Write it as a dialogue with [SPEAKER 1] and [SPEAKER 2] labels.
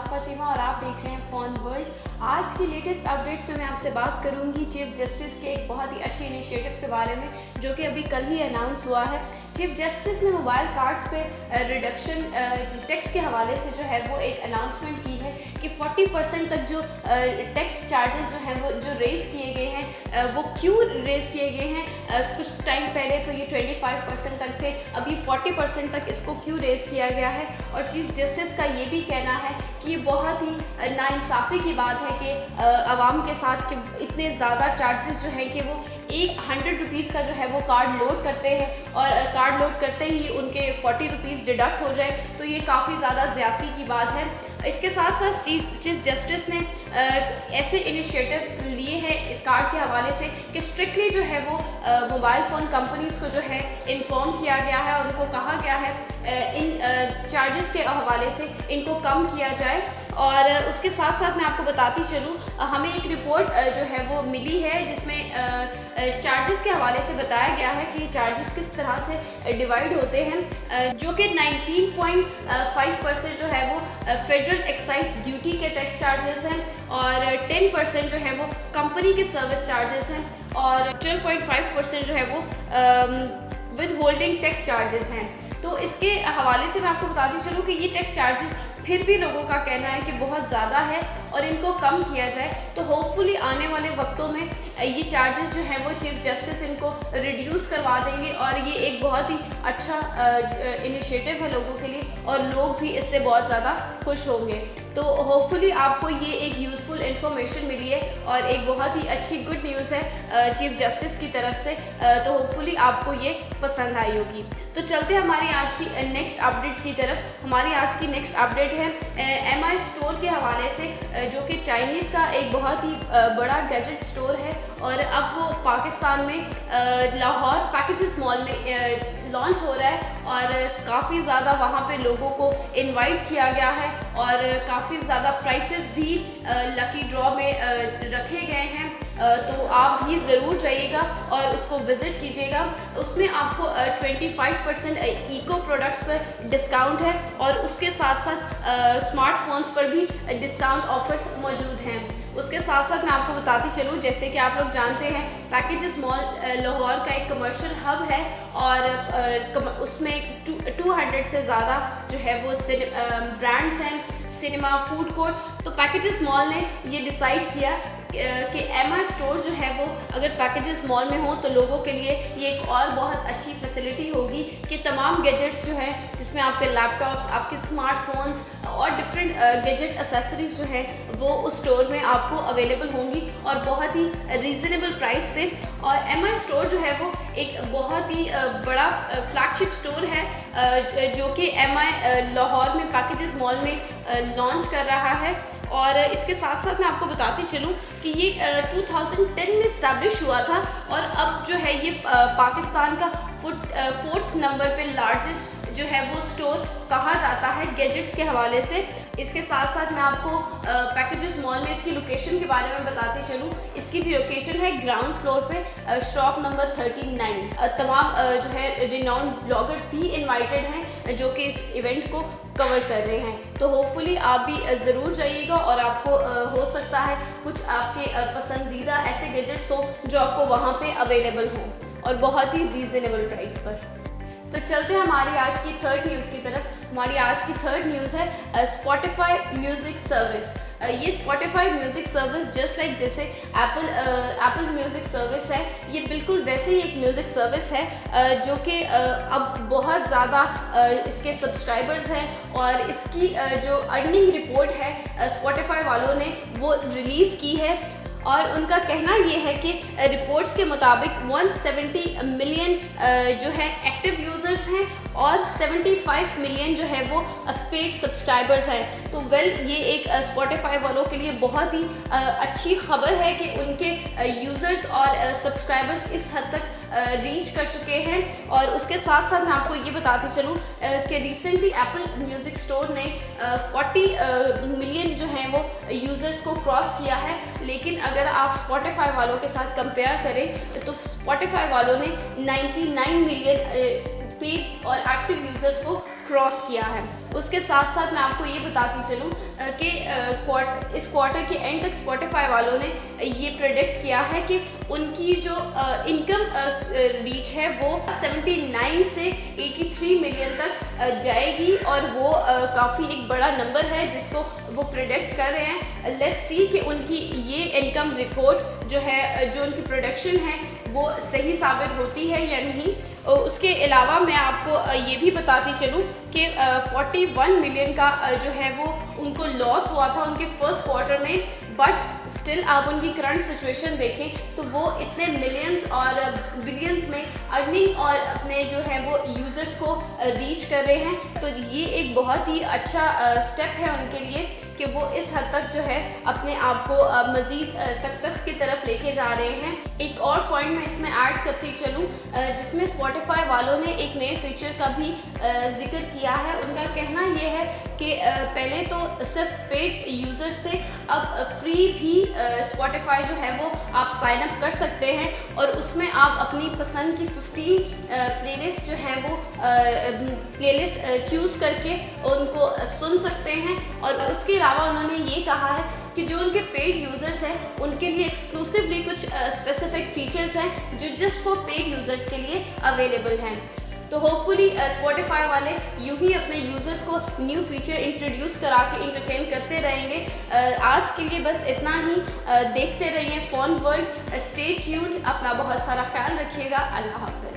[SPEAKER 1] आसफा चीमा और आप देख रहे हैं फोन वर्ल्ड। आज की लेटेस्ट अपडेट्स में मैं आपसे बात करूंगी चीफ जस्टिस के एक बहुत ही अच्छे इनिशिएटिव के बारे में जो कि अभी कल ही अनाउंस हुआ है। चीफ जस्टिस ने मोबाइल कार्ड्स पे रिडक्शन टैक्स के हवाले से जो है वो एक अनाउंसमेंट की है कि 40% तक जो टैक्स चार्जेस जो हैं वो जो रेज़ किए गए हैं वो क्यों रेज़ किए गए हैं। कुछ टाइम पहले तो ये 25% तक थे, अभी 40% तक इसको क्यों रेज़ किया गया है। और चीफ जस्टिस का ये भी कहना है कि ये बहुत ही नाइंसाफ़ी की बात है कि आवाम के साथ कि इतने ज़्यादा चार्जेस जो हैं कि वो 100 रुपीज़ का जो है वो कार्ड लोड करते हैं और कार्ड लोड करते ही उनके 40 रुपीज़ डिडक्ट हो जाए, तो ये काफ़ी ज़्यादा ज़्यादती की बात है। इसके साथ साथ चीफ जस्टिस ने ऐसे इनिशिएटिव्स लिए हैं इस कार्ड के हवाले से कि स्ट्रिक्टली जो है वो मोबाइल फ़ोन कंपनीज़ को जो है इन्फॉर्म किया गया है और उनको कहा गया है इन चार्जेस के हवाले से इनको कम किया जाए। और उसके साथ साथ मैं आपको बताती चलूँ, हमें एक रिपोर्ट जो है वो मिली है जिसमें चार्जेस के हवाले से बताया गया है कि चार्जेस किस तरह से डिवाइड होते हैं, जो कि 19.5% जो है वो फेडरल एक्साइज ड्यूटी के टैक्स चार्जेस हैं और 10% जो है वो कंपनी के सर्विस चार्जेस हैं और 12.5% जो है वो विद होल्डिंग टैक्स चार्जेस हैं। तो इसके हवाले से मैं आपको बताती चलूँ कि ये टैक्स चार्जेस फिर भी लोगों का कहना है कि बहुत ज़्यादा है और इनको कम किया जाए, तो होपफुली आने वाले वक्तों में ये चार्जेस जो हैं वो चीफ जस्टिस इनको रिड्यूस करवा देंगे और ये एक बहुत ही अच्छा इनिशिएटिव है लोगों के लिए और लोग भी इससे बहुत ज़्यादा खुश होंगे। तो होपफुली आपको ये एक यूज़फुल इन्फॉर्मेशन मिली है और एक बहुत ही अच्छी गुड न्यूज़ है चीफ जस्टिस की तरफ से, तो होपफुली आपको ये पसंद आई होगी। तो चलते हैं हमारी आज की नेक्स्ट अपडेट की तरफ। हमारी आज की नेक्स्ट अपडेट है MI स्टोर के हवाले से, जो कि चाइनीज़ का एक बहुत ही बड़ा गैजेट स्टोर है और अब वो पाकिस्तान में लाहौर पैकेजेस मॉल में लॉन्च हो रहा है और काफ़ी ज़्यादा वहाँ पे लोगों को इनवाइट किया गया है और काफ़ी ज़्यादा प्राइसेस भी लकी ड्रॉ में रखे गए हैं। तो आप भी ज़रूर जाइएगा और उसको विज़िट कीजिएगा। उसमें आपको 25% इको प्रोडक्ट्स पर डिस्काउंट है और उसके साथ साथ स्मार्टफोन्स पर भी डिस्काउंट ऑफर्स मौजूद हैं। उसके साथ साथ मैं आपको बताती चलूँ, जैसे कि आप लोग जानते हैं पैकेजेस मॉल लाहौर का एक कमर्शियल हब है और उसमें 200 से ज़्यादा जो है वो ब्रांड्स हैं, सिनेमा, फूड कोर्ट। तो पैकेजेस मॉल ने ये डिसाइड किया कि MI स्टोर जो है वो अगर पैकेजेस मॉल में हो तो लोगों के लिए ये एक और बहुत अच्छी फैसिलिटी होगी कि तमाम गैजेट्स जो हैं जिसमें आपके लैपटॉप्स, आपके स्मार्टफोन्स और डिफरेंट गैजेट एक्सेसरीज जो हैं वो उस स्टोर में आपको अवेलेबल होंगी और बहुत ही रीज़नेबल प्राइस पे। और MI स्टोर जो है वो एक बहुत ही बड़ा फ्लैगशिप स्टोर है जो कि MI लाहौर में पैकेजेस मॉल में लॉन्च कर रहा है। और इसके साथ साथ मैं आपको बताती चलूँ कि ये 2010 में इस्टेब्लिश हुआ था और अब जो है ये पाकिस्तान का 4th नंबर पे लार्जेस्ट जो है वो स्टोर कहा जाता है गैजेट्स के हवाले से। इसके साथ साथ मैं आपको पैकेजेस मॉल में इसकी लोकेशन के बारे में बताती चलूँ। इसकी लोकेशन है ग्राउंड फ्लोर पे, शॉप नंबर 39। तमाम जो है रिनाउंड ब्लॉगर्स भी इनवाइटेड हैं जो कि इस इवेंट को कवर कर रहे हैं। तो होपफुली आप भी ज़रूर जाइएगा और आपको हो सकता है कुछ आपके पसंदीदा ऐसे गैजेट्स हो जो आपको वहाँ पे अवेलेबल हों और बहुत ही रीज़नेबल प्राइस पर। तो चलते हैं हमारी आज की थर्ड न्यूज़ की तरफ। हमारी आज की थर्ड न्यूज़ है स्पॉटिफाई म्यूज़िक सर्विस। ये Spotify music service just like जैसे एप्पल म्यूज़िक सर्विस है, ये बिल्कुल वैसे ही एक म्यूज़िक सर्विस है जो कि अब बहुत ज़्यादा इसके सब्सक्राइबर्स हैं और इसकी जो अर्निंग रिपोर्ट है स्पॉटिफाई वालों ने वो रिलीज़ की है और उनका कहना ये है कि रिपोर्ट्स के मुताबिक 170 मिलियन जो है एक्टिव यूज़र्स हैं और 75 मिलियन जो है वो पेड सब्सक्राइबर्स हैं। तो ये एक स्पॉटिफाई वालों के लिए बहुत ही अच्छी खबर है कि उनके यूज़र्स और सब्सक्राइबर्स इस हद तक रीच कर चुके हैं। और उसके साथ साथ मैं आपको ये बताती चलूँ कि रिसेंटली एप्पल म्यूज़िक स्टोर ने 40 मिलियन जो हैं वो यूज़र्स को क्रॉस किया है। लेकिन अगर आप स्पॉटिफाई वालों के साथ कंपेयर करें तो स्पॉटिफाई वालों ने 99 मिलियन पेड और एक्टिव यूज़र्स को क्रॉस किया है। उसके साथ साथ मैं आपको ये बताती चलूँ कि इस क्वार्टर के एंड तक स्पॉटिफाई वालों ने ये प्रेडिक्ट किया है कि उनकी जो इनकम रीच है वो 79 से 83 मिलियन तक जाएगी, और वो काफ़ी एक बड़ा नंबर है जिसको वो प्रेडिक्ट कर रहे हैं। लेट्स सी कि उनकी ये इनकम रिपोर्ट जो है, जो उनकी प्रोडक्शन है, वो सही साबित होती है या नहीं। उसके अलावा मैं आपको ये भी बताती चलूँ कि 41 मिलियन का जो है वो उनको लॉस हुआ था उनके फर्स्ट क्वार्टर में, बट स्टिल आप उनकी करंट सिचुएशन देखें तो वो इतने मिलियंस और बिलियंस में अर्निंग और अपने जो है वो यूज़र्स को रीच कर रहे हैं। तो ये एक बहुत ही अच्छा स्टेप है उनके लिए कि वो इस हद तक जो है अपने आप को मज़ीद सक्सेस की तरफ लेके जा रहे हैं। एक और पॉइंट मैं इसमें ऐड करती चलूँ, जिसमें स्पॉटिफाई वालों ने एक नए फीचर का भी जिक्र किया है। उनका कहना ये है कि पहले तो सिर्फ पेड यूज़र्स थे, अब फ्री भी स्पॉटिफाई जो है वो आप साइन अप कर सकते हैं, और उसमें आप अपनी पसंद की 15 प्लेलिस्ट जो है वो प्लेलिस्ट चूज़ करके उनको सुन सकते हैं। और उसके अलावा उन्होंने ये कहा है कि जो उनके पेड यूज़र्स हैं उनके लिए एक्सक्लूसिवली कुछ स्पेसिफिक फीचर्स हैं जो जस्ट फॉर पेड यूज़र्स के लिए अवेलेबल हैं। तो होपफुली स्पॉटिफाई वाले यूं ही अपने यूज़र्स को न्यू फीचर इंट्रोड्यूस करा के इंटरटेन करते रहेंगे। आज के लिए बस इतना ही। देखते रहिए फ़ोन वर्ल्ड। स्टे ट्यून्ड, अपना बहुत सारा ख्याल रखिएगा। अल्लाह हाफ़िज़।